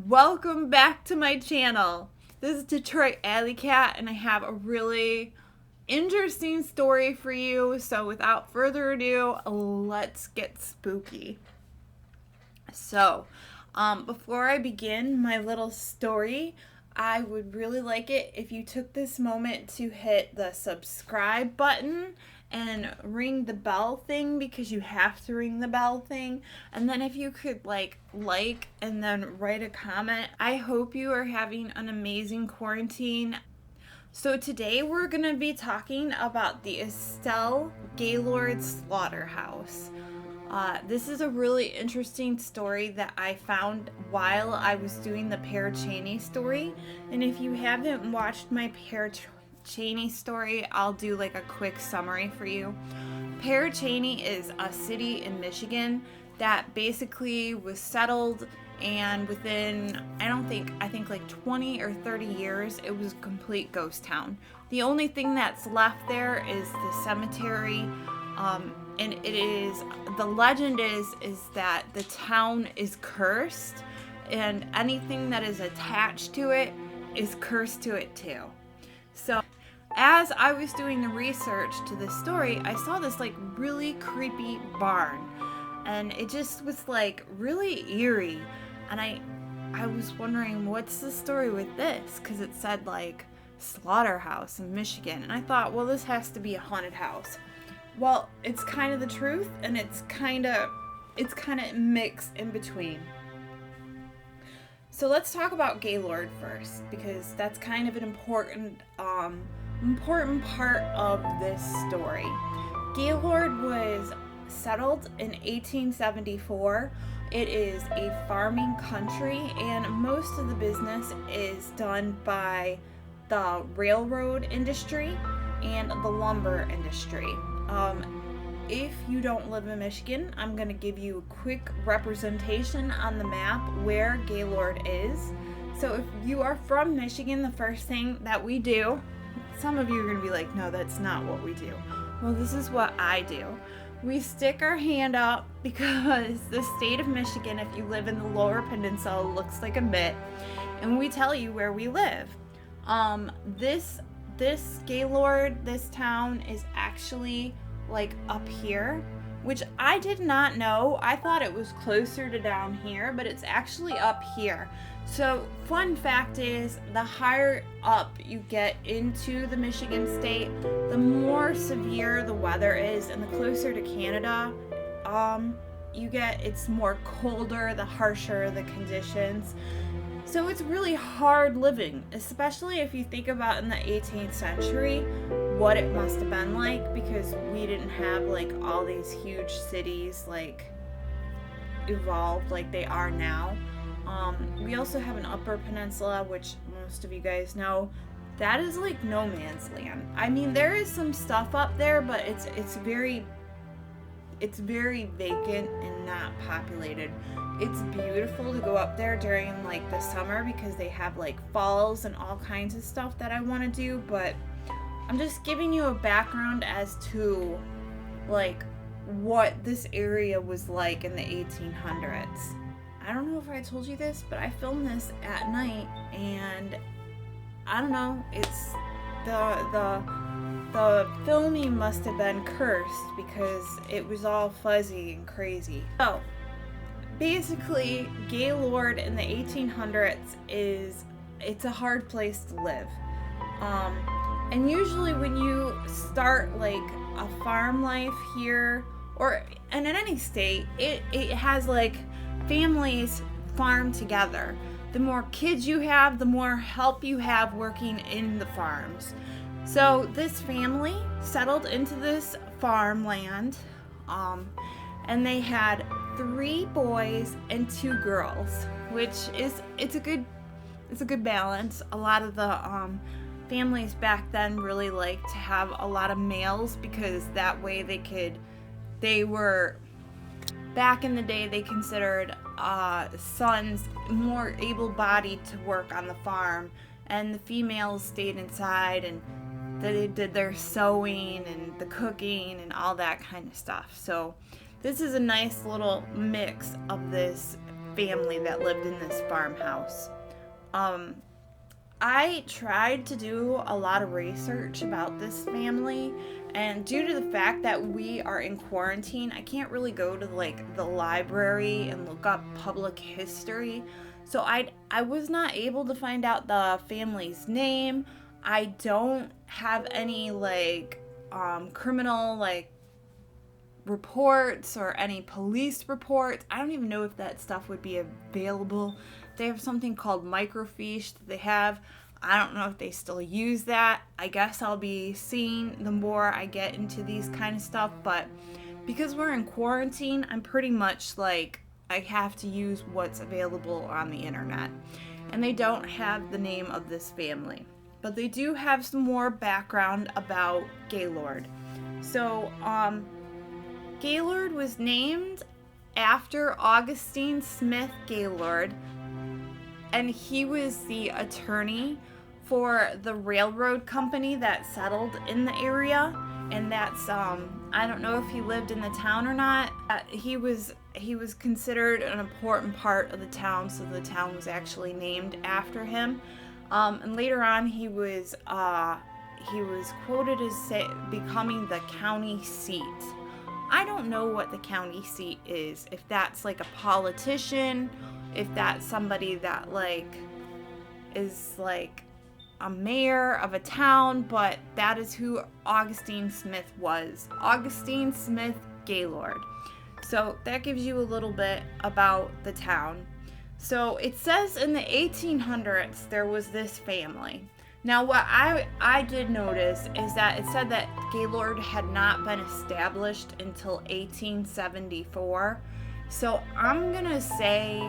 Welcome back to my channel. This is Detroit Alley Cat, and I have a really interesting story for you. So without further ado, let's get spooky. So, before I begin my little story, I would really like it if you took this moment to hit the subscribe button and ring the bell thing, because you have to ring the bell thing. And then if you could like and then write a comment. I hope you are having an amazing quarantine. So today we're going to be talking about the Estelle Gaylord slaughterhouse. This is a really interesting story that I found while I was doing the Pear Cheney story. And if you haven't watched my Pear Cheney story, I'll do like a quick summary for you. Pear Cheney is a city in Michigan that basically was settled, and within I think like 20 or 30 years it was a complete ghost town. The only thing that's left there is the cemetery, and it is, the legend is that the town is cursed, and anything that is attached to it is cursed to it too. So as I was doing the research to this story, I saw this like really creepy barn, and it just was like really eerie, and I was wondering, what's the story with this, because it said like slaughterhouse in Michigan, and I thought, well, this has to be a haunted house. Well, it's kind of the truth, and it's kind of mixed in between. So let's talk about Gaylord first, because that's kind of an important part of this story. Gaylord was settled in 1874. It is a farming country, and most of the business is done by the railroad industry and the lumber industry. If you don't live in Michigan, I'm going to give you a quick representation on the map where Gaylord is. So if you are from Michigan, the first thing that we do, some of you are going to be like, no, that's not what we do. Well, this is what I do. We stick our hand up, because the state of Michigan, if you live in the lower peninsula, looks like a mitt, and we tell you where we live. This Gaylord, this town, is actually like up here, which I did not know. I thought it was closer to down here, but it's actually up here. So fun fact is, the higher up you get into the Michigan state, the more severe the weather is, and the closer to Canada you get, it's more colder, the harsher the conditions. So it's really hard living, especially if you think about in the 18th century what it must have been like, because we didn't have like all these huge cities like evolved like they are now. We also have an upper peninsula, which most of you guys know, that is like no man's land. I mean, there is some stuff up there, but it's very vacant and not populated. It's beautiful to go up there during like the summer, because they have like falls and all kinds of stuff that I want to do, but I'm just giving you a background as to like what this area was like in the 1800s. I don't know if I told you this, but I filmed this at night, and I don't know, it's the filming must have been cursed, because it was all fuzzy and crazy. So basically, Gaylord in the 1800s it's a hard place to live. And usually when you start like a farm life here, and in any state, it has like families farm together. The more kids you have, the more help you have working in the farms. So this family settled into this farmland, and they had 3 boys and 2 girls, which is it's a good balance. A lot of the families back then really liked to have a lot of males, because that way they were, back in the day, they considered sons more able-bodied to work on the farm, and the females stayed inside and they did their sewing and the cooking and all that kind of stuff. So this is a nice little mix of this family that lived in this farmhouse. I tried to do a lot of research about this family, and due to the fact that we are in quarantine, I can't really go to like the library and look up public history. So I was not able to find out the family's name. I don't have any like criminal like reports or any police reports. I don't even know if that stuff would be available. They have something called microfiche that they have. I don't know if they still use that. I guess I'll be seeing the more I get into these kind of stuff, but because we're in quarantine, I'm pretty much like, I have to use what's available on the internet. And they don't have the name of this family, but they do have some more background about Gaylord. So, Gaylord was named after Augustine Smith Gaylord, and he was the attorney for the railroad company that settled in the area. And that's I don't know if he lived in the town or not. He was considered an important part of the town, so the town was actually named after him. And later on, he was quoted as becoming the county seat. I don't know what the county seat is, if that's like a politician, if that's somebody that like is like a mayor of a town, but that is who Augustine Smith was. Augustine Smith Gaylord. So that gives you a little bit about the town. So it says in the 1800s there was this family. Now what I did notice is that it said that Gaylord had not been established until 1874. So I'm gonna say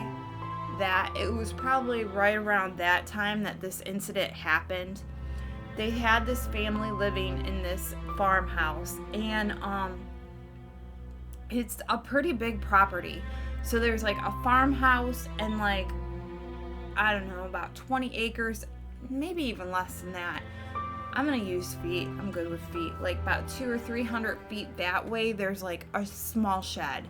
that it was probably right around that time that this incident happened. They had this family living in this farmhouse, and it's a pretty big property. So there's like a farmhouse and like, I don't know, about 20 acres, maybe even less than that. I'm gonna use feet. I'm good with feet. Like about 200 or 300 feet that way, there's like a small shed.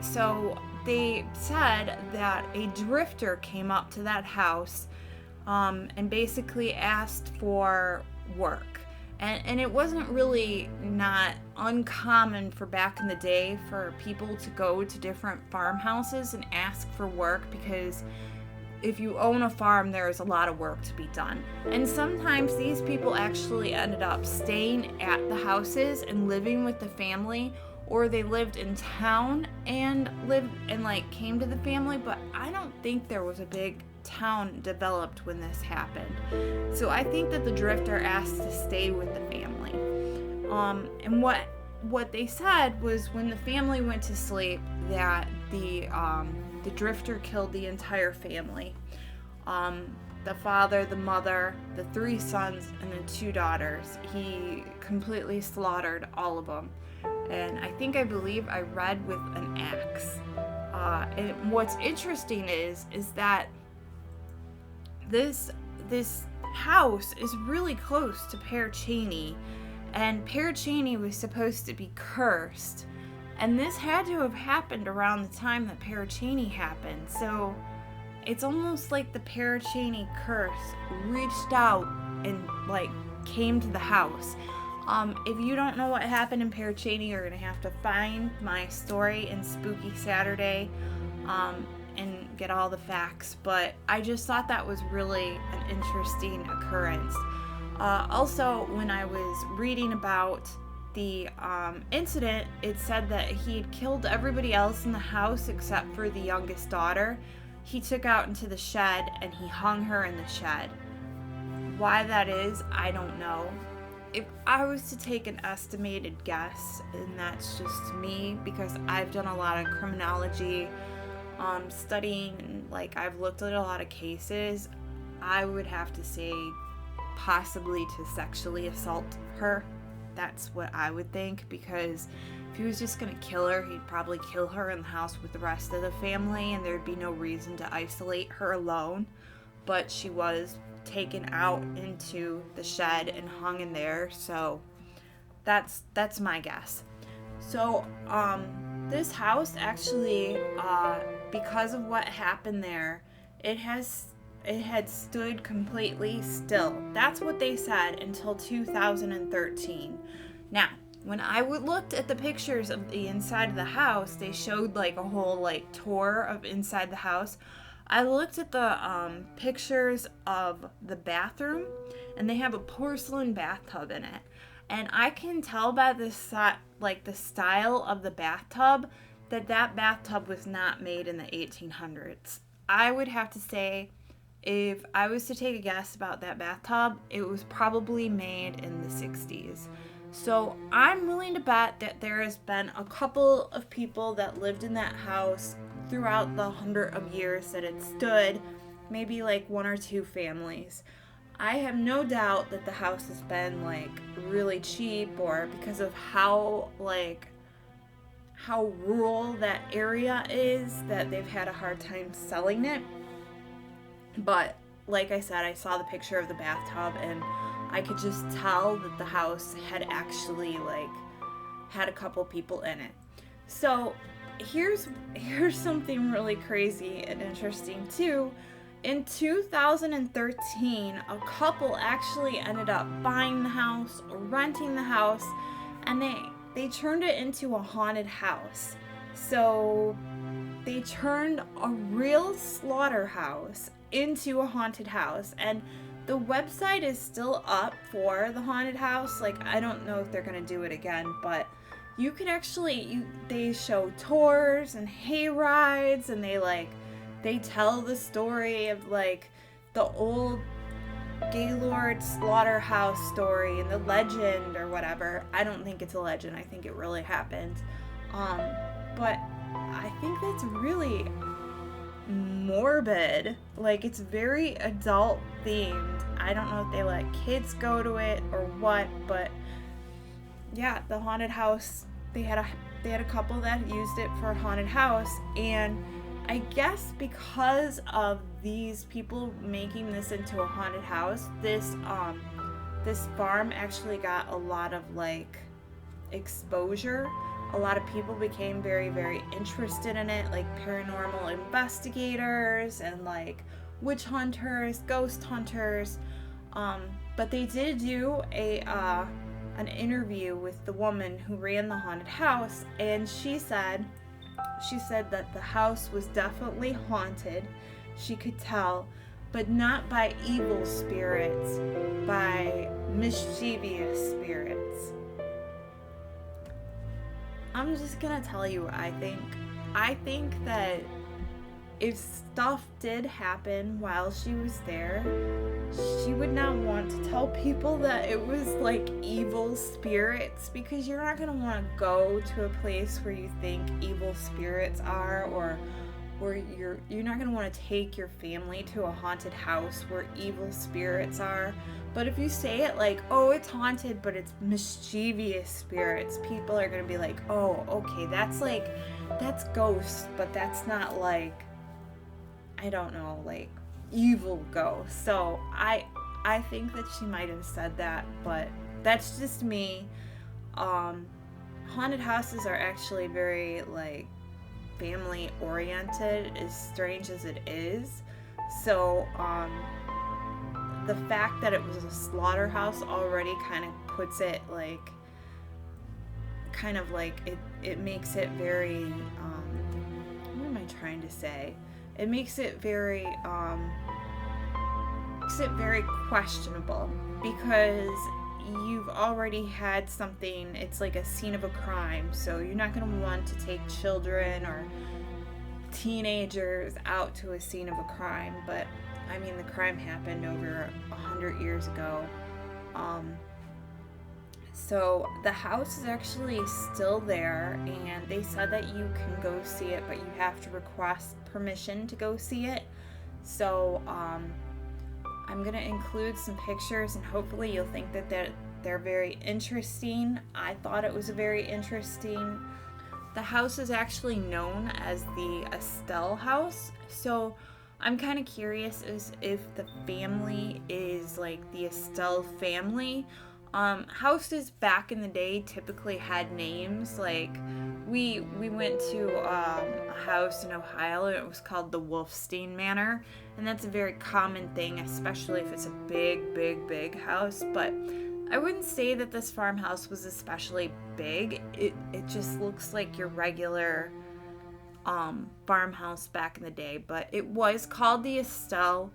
So they said that a drifter came up to that house and basically asked for work. And it wasn't really not uncommon for back in the day for people to go to different farmhouses and ask for work, because if you own a farm, there's a lot of work to be done. And sometimes these people actually ended up staying at the houses and living with the family, or they lived in town and came to the family, but I don't think there was a big town developed when this happened. So I think that the drifter asked to stay with the family. And what they said was when the family went to sleep, that the drifter killed the entire family. The father, the mother, the 3 sons, and the 2 daughters. He completely slaughtered all of them. And I believe I read with an axe. And what's interesting is that this house is really close to Pear Cheney, and Pear Cheney was supposed to be cursed, and this had to have happened around the time that Pear Cheney happened. So it's almost like the Pear Cheney curse reached out and like came to the house. If you don't know what happened in Pear Cheney, you're gonna have to find my story in Spooky Saturday and get all the facts, but I just thought that was really an interesting occurrence. Also, when I was reading about the incident, it said that he had killed everybody else in the house except for the youngest daughter. He took out into the shed and he hung her in the shed. Why that is, I don't know. if I was to take an estimated guess, and that's just me because I've done a lot of criminology studying, like I've looked at a lot of cases, I would have to say possibly to sexually assault her. That's what I would think, because if he was just gonna kill her, he'd probably kill her in the house with the rest of the family, and there'd be no reason to isolate her alone. But she was taken out into the shed and hung in there, so that's my guess. So this house actually, because of what happened there, it had stood completely still. That's what they said until 2013. Now, when I looked at the pictures of the inside of the house, they showed like a whole like tour of inside the house. I looked at the pictures of the bathroom, and they have a porcelain bathtub in it. And I can tell by the style of the bathtub that bathtub was not made in the 1800s. I would have to say, if I was to take a guess about that bathtub, it was probably made in the 60s. So I'm willing to bet that there has been a couple of people that lived in that house throughout the 100 of years that it stood, maybe like one or two families. I have no doubt that the house has been like really cheap, or because of how rural that area is, that they've had a hard time selling it. But like I said, I saw the picture of the bathtub, and I could just tell that the house had actually like had a couple people in it. So here's something really crazy and interesting too. In 2013, a couple actually ended up buying the house or renting the house, and they turned it into a haunted house. So they turned a real slaughterhouse into a haunted house, and the website is still up for the haunted house. Like, I don't know if they're gonna do it again, but you can actually, they show tours and hay rides, and they tell the story of like the old Gaylord slaughterhouse story and the legend or whatever. I don't think it's a legend. I think it really happened. But I think that's really morbid. Like, it's very adult themed. I don't know if they let kids go to it or what, but yeah, the haunted house, they had a couple that used it for a haunted house, and I guess because of these people making this into a haunted house, this farm actually got a lot of like exposure. A lot of people became very, very interested in it, like paranormal investigators and like witch hunters, ghost hunters. But they did do an interview with the woman who ran the haunted house, and she said that the house was definitely haunted. She could tell, but not by evil spirits, by mischievous spirits. I'm just gonna tell you what I think. I think that if stuff did happen while she was there, she would not want to tell people that it was like evil spirits, because you're not gonna want to go to a place where you think evil spirits are, or you're not gonna want to take your family to a haunted house where evil spirits are. But if you say it like, oh, it's haunted, but it's mischievous spirits, people are gonna be like, oh, okay, that's ghosts, but that's not like, I don't know, like evil ghosts. So I think that she might have said that, but that's just me. Haunted houses are actually very like family oriented, as strange as it is. So the fact that it was a slaughterhouse already kind of puts it like, it makes it very what am I trying to say? It makes it very questionable, because you've already had something, it's like a scene of a crime, so you're not going to want to take children or teenagers out to a scene of a crime. But I mean, the crime happened over 100 years ago. So the house is actually still there, and they said that you can go see it, but you have to request permission to go see it. So I'm gonna include some pictures, and hopefully you'll think that they're very interesting. I thought it was very interesting. The house is actually known as the Estelle house. So I'm kind of curious as if the family is like the Estelle family. Houses back in the day typically had names. Like we went to a house in Ohio, and it was called the Wolfstein Manor, and that's a very common thing, especially if it's a big house. But I wouldn't say that this farmhouse was especially big. It just looks like your regular farmhouse back in the day, but it was called the Estelle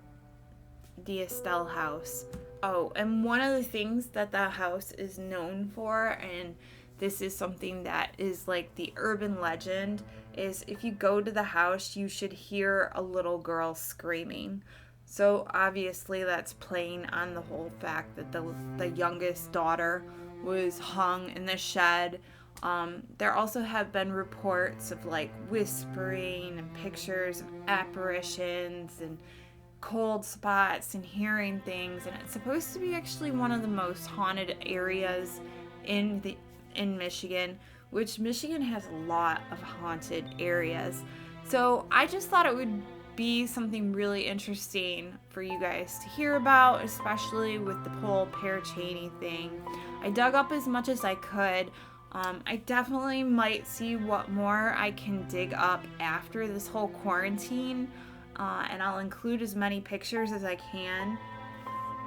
house. Oh, and one of the things that the house is known for, and this is something that is like the urban legend, is if you go to the house, you should hear a little girl screaming. So obviously that's playing on the whole fact that the youngest daughter was hung in the shed. There also have been reports of like whispering and pictures of apparitions and cold spots and hearing things, and it's supposed to be actually one of the most haunted areas in Michigan, which Michigan has a lot of haunted areas. So I just thought it would be something really interesting for you guys to hear about, especially with the whole Pear Cheney thing. I dug up as much as I could. I definitely might see what more I can dig up after this whole quarantine, and I'll include as many pictures as I can.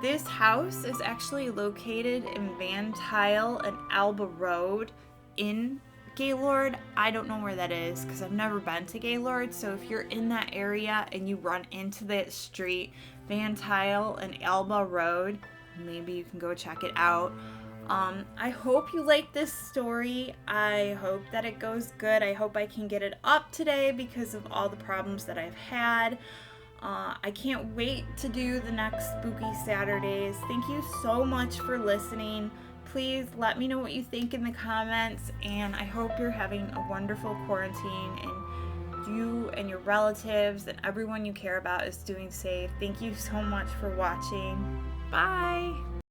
This house is actually located in Van Tile and Alba Road in Gaylord. I don't know where that is because I've never been to Gaylord, so if you're in that area and you run into that street, Van Tile and Alba Road, maybe you can go check it out. I hope you like this story. I hope that it goes good. I hope I can get it up today because of all the problems that I've had. I can't wait to do the next Spooky Saturdays. Thank you so much for listening. Please let me know what you think in the comments, and I hope you're having a wonderful quarantine and you and your relatives and everyone you care about is doing safe. Thank you so much for watching. Bye!